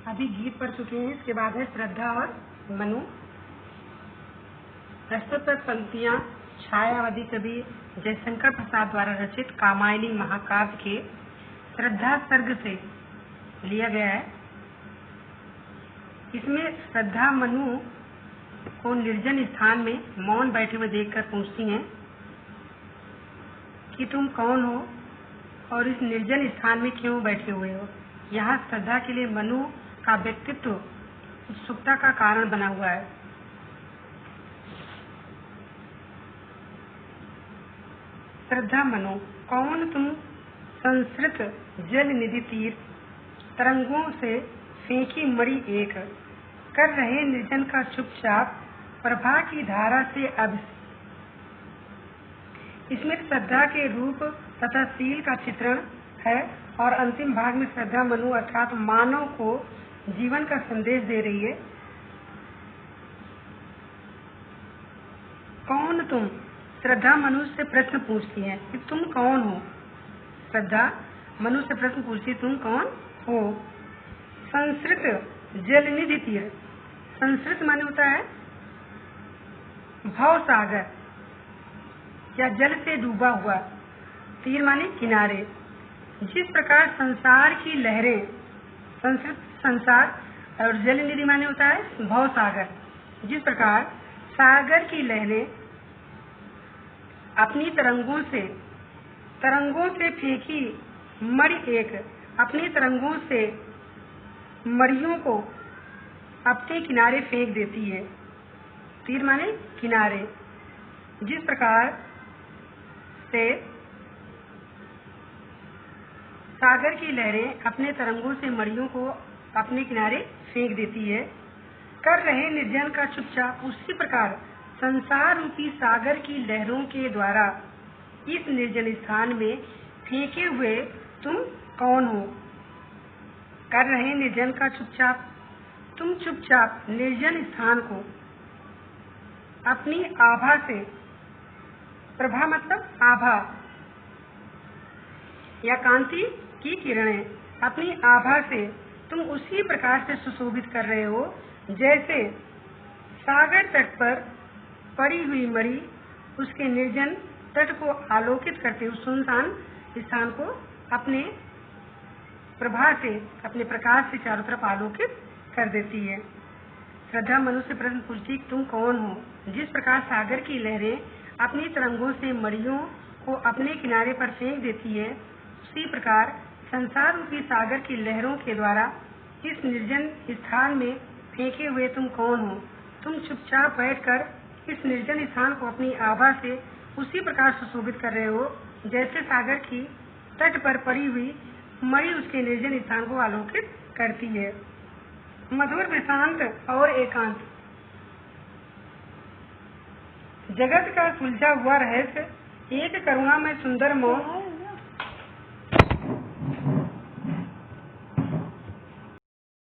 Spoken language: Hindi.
अभी गीत पढ़ चुके हैं। इसके बाद है श्रद्धा और मनु। प्रस्तुत पंक्तियां छायावादी कवि जयशंकर प्रसाद द्वारा रचित कामायनी महाकाव्य के श्रद्धा सर्ग से लिया गया है। इसमें श्रद्धा मनु को निर्जन स्थान में मौन बैठे हुए देखकर पूछती हैं कि तुम कौन हो और इस निर्जन स्थान में क्यों बैठे हुए हो। यहाँ श्रद्धा के लिए मनु का व्यक्तित्व उत्सुकता का कारण बना हुआ है। श्रद्धा मनु, कौन तुम संस्कृत जल निधि तीर, तरंगों से फेंकी मणि एक, कर रहे निर्जन का चुपचाप प्रभा की धारा से अब। इसमें श्रद्धा के रूप तथा शील का चित्रण है और अंतिम भाग में श्रद्धा मनु अर्थात मानव को जीवन का संदेश दे रही है। कौन तुम, श्रद्धा मनु से प्रश्न पूछती है कि तुम कौन हो। श्रद्धा मनु से प्रश्न पूछती तुम कौन हो। संस्कृत जलनिधि तीर, संस्कृत माने होता है भव सागर या जल से डूबा हुआ, तीर माने किनारे। जिस प्रकार संसार की लहरें, संस्कृत संसार और जलनिधि माने होता है भव सागर, जिस प्रकार सागर की लहरें अपनी तरंगों से फेंकी मणि एक, अपनी तरंगों से मणियों को अपने किनारे फेंक देती है। तीर माने किनारे। जिस प्रकार से सागर की लहरें अपने तरंगों से मणियों को अपने किनारे फेंक देती है, कर रहे निर्जन का चुपचाप, उसी प्रकार संसार रूपी सागर की लहरों के द्वारा इस निर्जन स्थान में फेंके हुए तुम कौन हो। कर रहे निर्जन का चुपचाप, तुम चुपचाप निर्जन स्थान को अपनी आभा से, प्रभा मतलब आभा या कांति की किरणें, अपनी आभा से तुम उसी प्रकार से सुशोभित कर रहे हो जैसे सागर तट पर पड़ी हुई मणि उसके निर्जन तट को आलोकित करते हुए सुनसान स्थान को अपने प्रभा से, अपने प्रकाश से चारों तरफ आलोकित कर देती है। श्रद्धा मनु से प्रश्न पूछती तुम कौन हो। जिस प्रकार सागर की लहरें अपनी तरंगों से मणियों को अपने किनारे पर फेंक देती है, उसी प्रकार संसार रूपी सागर की लहरों के द्वारा इस निर्जन स्थान में फेंके हुए तुम कौन हो। तुम चुपचाप बैठकर इस निर्जन स्थान को अपनी आभा से उसी प्रकार सुशोभित कर रहे हो जैसे सागर की तट पर पड़ी हुई मणि उसके निर्जन स्थान को आलोकित करती है। मधुर प्रशांत और एकांत, जगत का सुलझा हुआ रहस्य एक करुणा में सुंदर मौन